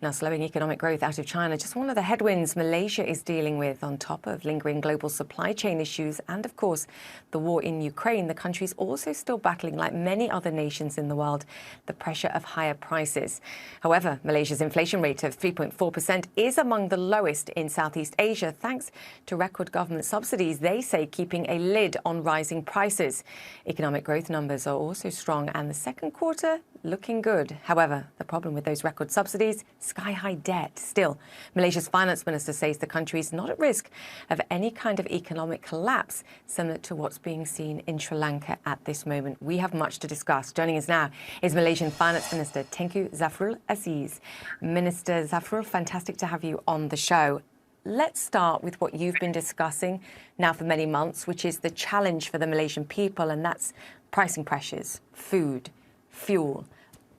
Now, slowing economic growth out of China, just one of the headwinds Malaysia is dealing with on top of lingering global supply chain issues and, of course, the war in Ukraine. The country is also still battling, like many other nations in the world, the pressure of higher prices. However, Malaysia's inflation rate of 3.4% is among the lowest in Southeast Asia, thanks to record government subsidies, they say, keeping a lid on rising prices. Economic growth numbers are also strong and the second quarter looking good. However, the problem with those record subsidies, sky-high debt. Still, Malaysia's finance minister says the country is not at risk of any kind of economic collapse, similar to what's being seen in Sri Lanka at this moment. We have much to discuss. Joining us now is Malaysian Finance Minister Tengku Zafrul Aziz. Minister Zafrul, fantastic to have you on the show. Let's start with what you've been discussing now for many months, which is the challenge for the Malaysian people, and that's pricing pressures, food, fuel,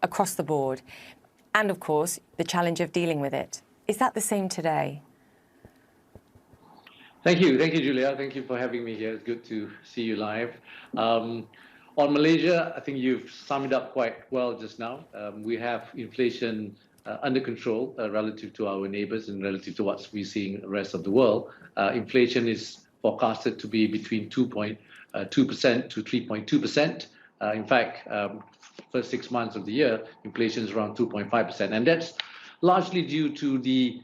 across the board, and of course the challenge of dealing with it. Is that the same today? Thank you, Julia. Thank you for having me here. It's good to see you live. On Malaysia, I think you've summed it up quite well just now. We have inflation under control relative to our neighbours and relative to what we're seeing in the rest of the world. Inflation is forecasted to be between 2.2% to 3.2%. In fact, first 6 months of the year, inflation is around 2.5%. And that's largely due to the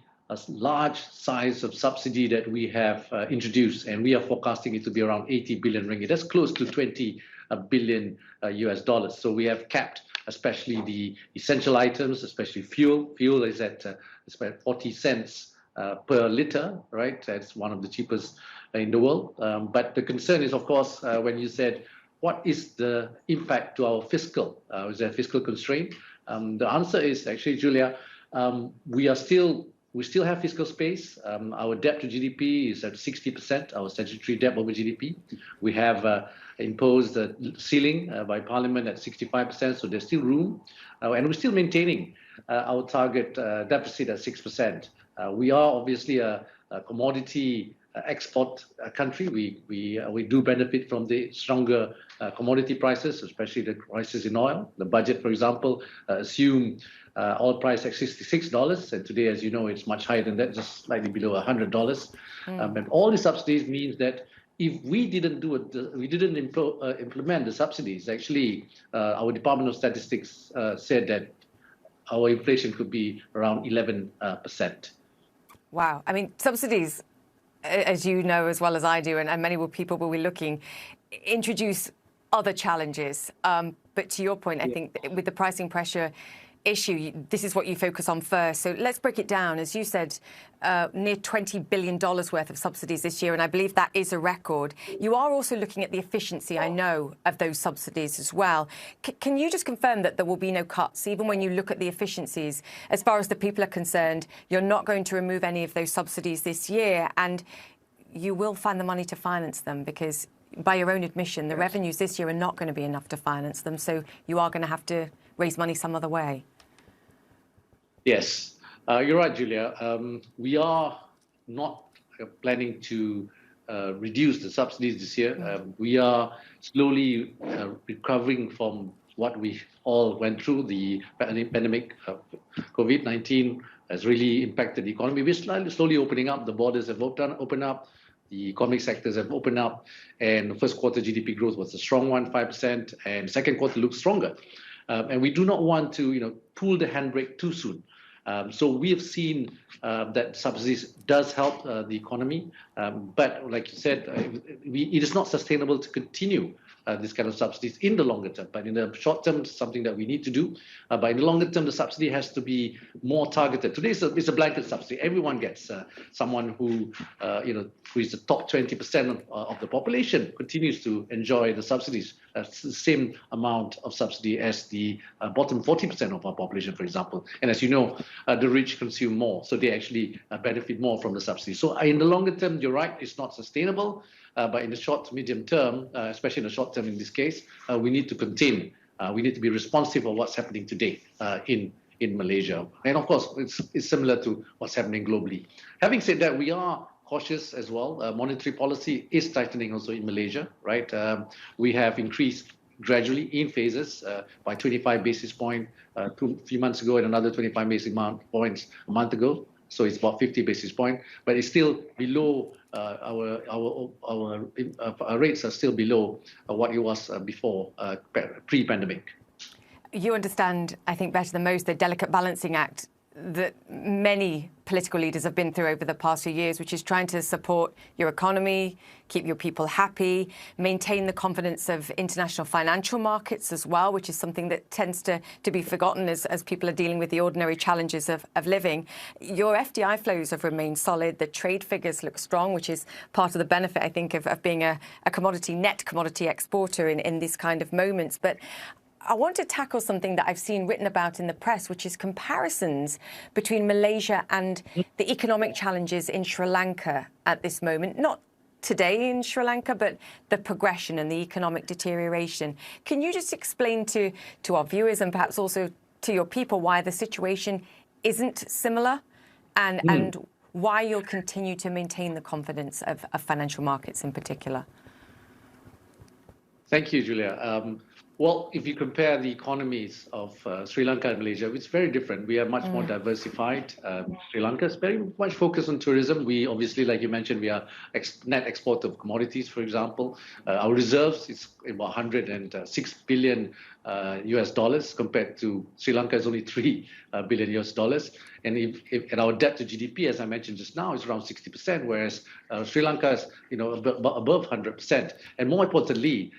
large size of subsidy that we have introduced. And we are forecasting it to be around 80 billion ringgit. That's close to 20 billion US dollars. So we have capped especially the essential items, especially fuel. Fuel is at it's about 40 cents per litre, right? That's one of the cheapest in the world. But the concern is, of course, when you said, what is the impact to our fiscal? Is there a fiscal constraint? The answer is actually, Julia, we still have fiscal space. Our debt to GDP is at 60%, our statutory debt over GDP. We have imposed a ceiling by Parliament at 65%, so there's still room. And we're still maintaining our target deficit at 6%. We are obviously a commodity export country. We do benefit from the stronger commodity prices, especially the prices in oil. The budget, for example, assume oil price at $66, and today, as you know, it's much higher than that, just slightly below $100. And all the subsidies means that if we didn't implement the subsidies, actually, our Department of Statistics said that our inflation could be around 11%. Wow. I mean, subsidies, as you know as well as I do, and many people will be looking, introduce other challenges. But to your point, I think with the pricing pressure issue, this is what you focus on first. So let's break it down. As you said, near $20 billion worth of subsidies this year, and I believe that is a record. You are also looking at the efficiency, I know, of those subsidies as well. Can you just confirm that there will be no cuts, even when you look at the efficiencies? As far as the people are concerned, you're not going to remove any of those subsidies this year, and you will find the money to finance them, because by your own admission, the revenues this year are not going to be enough to finance them. So you are going to have to raise money some other way. Yes, you're right, Julia. We are not planning to reduce the subsidies this year. We are slowly recovering from what we all went through. The pandemic of COVID-19 has really impacted the economy. We're slowly opening up. The borders have opened up. The economic sectors have opened up. And the first quarter GDP growth was a strong one, 5%. And the second quarter looks stronger. And we do not want to, pull the handbrake too soon. So we have seen that subsidies does help the economy, but like you said, it is not sustainable to continue this kind of subsidies in the longer term. But in the short term, it's something that we need to do. But in the longer term, the subsidy has to be more targeted. Today, it's a blanket subsidy. Everyone gets someone who is the top 20% of the population continues to enjoy the subsidies. It's the same amount of subsidy as the bottom 40% of our population, for example. And as you know, the rich consume more, so they actually benefit more from the subsidy. So in the longer term, you're right, it's not sustainable. But in the short to medium term, especially in the short term in this case, we need to contain. We need to be responsive of what's happening today in Malaysia. And of course, it's similar to what's happening globally. Having said that, we are cautious as well. Monetary policy is tightening also in Malaysia, right? We have increased gradually in phases by 25 basis points a few months ago and another 25 basis points a month ago. So it's about 50 basis points, but it's still below our rates are still below what it was before pre-pandemic. You understand, I think, better than most, the delicate balancing act that many political leaders have been through over the past few years, which is trying to support your economy, keep your people happy, maintain the confidence of international financial markets as well, which is something that tends to be forgotten as people are dealing with the ordinary challenges of living. Your FDI flows have remained solid. The trade figures look strong, which is part of the benefit, I think, of being a net commodity exporter in this kind of moments. But I want to tackle something that I've seen written about in the press, which is comparisons between Malaysia and the economic challenges in Sri Lanka at this moment. Not today in Sri Lanka, but the progression and the economic deterioration. Can you just explain to our viewers and perhaps also to your people why the situation isn't similar and why you'll continue to maintain the confidence of financial markets in particular? Thank you, Julia. Well, if you compare the economies of Sri Lanka and Malaysia, it's very different. We are much more diversified. Sri Lanka is very much focused on tourism. We obviously, like you mentioned, we are net exporter of commodities, for example. Our reserves is about 106 billion US dollars compared to Sri Lanka is only 3 billion US dollars. And and our debt to GDP, as I mentioned just now, is around 60%, whereas Sri Lanka is, above 100%. And more importantly,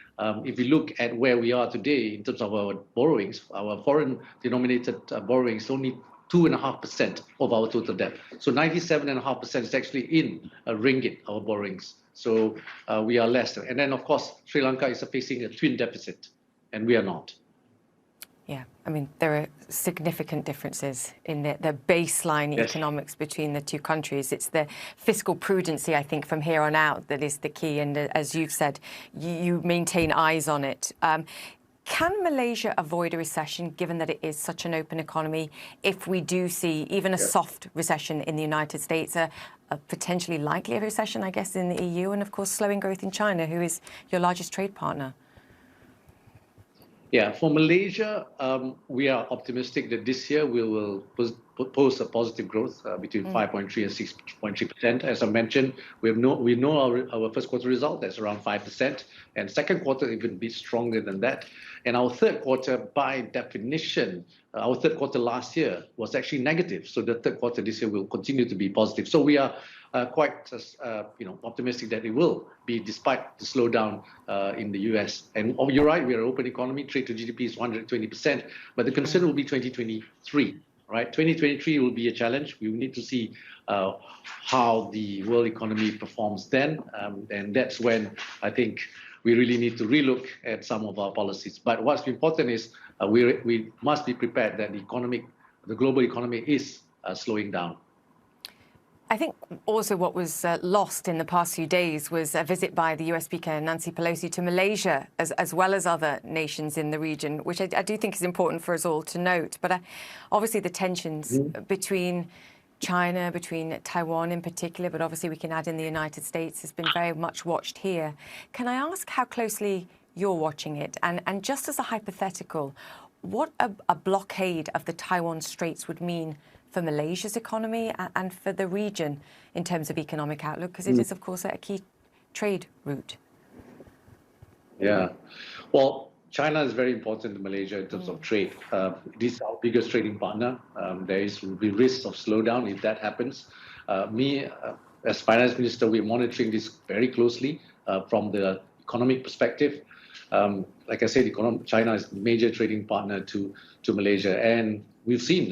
if you look at where we are today in terms of our borrowings, our foreign-denominated borrowings, only 2.5% of our total debt. So 97.5% is actually in ringgit, our borrowings. So we are less. And then, of course, Sri Lanka is facing a twin deficit, and we are not. Yeah, I mean, there are significant differences in the baseline economics between the two countries. It's the fiscal prudency, I think, from here on out that is the key. And as you've said, you maintain eyes on it. Can Malaysia avoid a recession, given that it is such an open economy, if we do see even a soft recession in the United States, a potentially likely recession, I guess, in the EU, and, of course, slowing growth in China, who is your largest trade partner? Yeah, for Malaysia, we are optimistic that this year we will post a positive growth between 5.3 and 6.3%. As I mentioned, we know our first quarter result, that's around 5%, and second quarter even be stronger than that. And our third quarter, by definition, our third quarter last year was actually negative. So the third quarter this year will continue to be positive. So we are quite optimistic that it will be, despite the slowdown in the US. And you're right, we are an open economy. Trade to GDP is 120%, but the concern will be 2023. Right, 2023 will be a challenge. We will need to see how the world economy performs then, and that's when I think we really need to relook at some of our policies. But what's important is we must be prepared that the global economy is slowing down. I think also what was lost in the past few days was a visit by the US Speaker Nancy Pelosi to Malaysia, as well as other nations in the region, which I do think is important for us all to note. But obviously the tensions between China, between Taiwan in particular, but obviously we can add in the United States, has been very much watched here. Can I ask how closely you're watching it? And just as a hypothetical, what a blockade of the Taiwan Straits would mean for Malaysia's economy and for the region in terms of economic outlook, because it is, of course, a key trade route. Yeah. Well, China is very important to Malaysia in terms of trade. This is our biggest trading partner. There will be risks of slowdown if that happens. As finance minister, we're monitoring this very closely from the economic perspective. Like I said, China is a major trading partner to Malaysia, and we've seen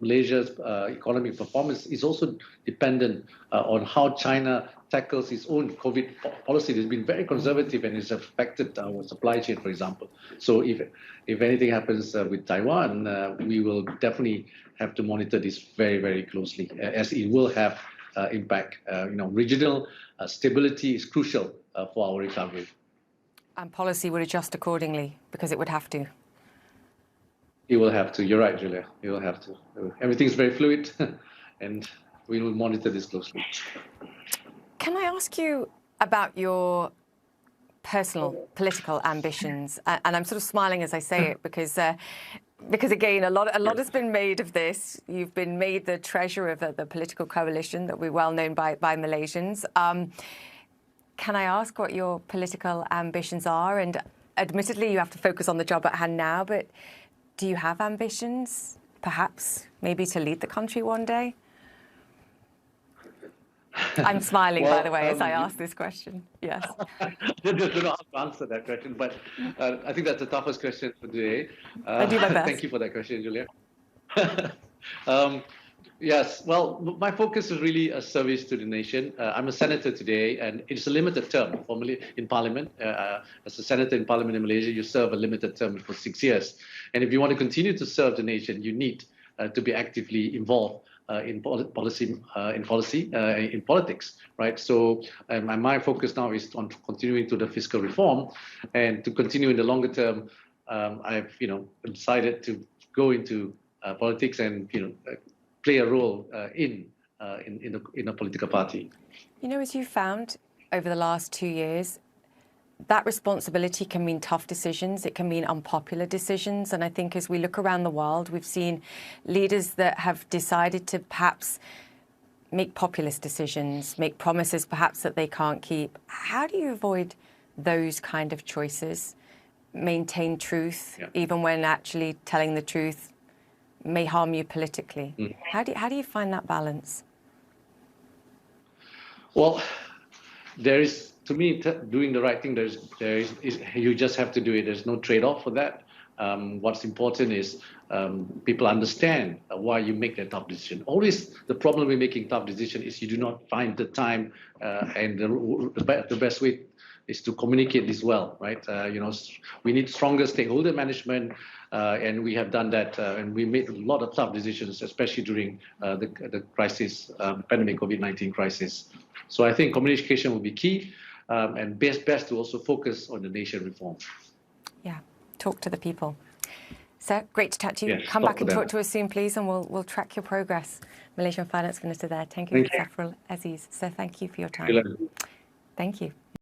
Malaysia's economic performance is also dependent on how China tackles its own COVID policy. It's been very conservative and it's affected our supply chain, for example. So if anything happens with Taiwan, we will definitely have to monitor this very, very closely, as it will have impact. Regional stability is crucial for our recovery. And policy would adjust accordingly, because it would have to. It will have to. You're right, Julia. It will have to. Everything's very fluid, and we will monitor this closely. Can I ask you about your personal political ambitions, and I'm sort of smiling as I say it because again, a lot has been made of this. You've been made the treasurer of the political coalition that we're well known by Malaysians. Can I ask what your political ambitions are? And admittedly, you have to focus on the job at hand now, but do you have ambitions, perhaps, maybe to lead the country one day? I'm smiling, by the way, as I ask this question. Yes. I don't know how to answer that question, but I think that's the toughest question for today. I'll do my best. Thank you for that question, Julia. Yes, well, my focus is really a service to the nation. I'm a senator today, and it's a limited term formally in Parliament. As a senator in Parliament in Malaysia, you serve a limited term for 6 years. And if you want to continue to serve the nation, you need to be actively involved in policy, in politics, right? So my focus now is on continuing to the fiscal reform, and to continue in the longer term. I've decided to go into politics and play a role in a political party. As you found over the last 2 years, that responsibility can mean tough decisions. It can mean unpopular decisions. And I think as we look around the world, we've seen leaders that have decided to perhaps make populist decisions, make promises perhaps that they can't keep. How do you avoid those kind of choices? Maintain truth, even when actually telling the truth may harm you politically. How do you find that balance? Well, there is, to me, doing the right thing. You just have to do it. There's no trade-off for that. What's important is people understand why you make that tough decision. Always the problem with making tough decisions is you do not find the time, and the best way is to communicate this well, right? We need stronger stakeholder management, and we have done that, and we made a lot of tough decisions, especially during the crisis, pandemic COVID-19 crisis. So I think communication will be key, and best to also focus on the nation reform. Yeah, talk to the people. Sir, great to chat to you. Yes, come back and talk to us soon, please, and we'll track your progress. Malaysian Finance Minister there. Thank you, Safrul Aziz. So thank you for your time. Thank you.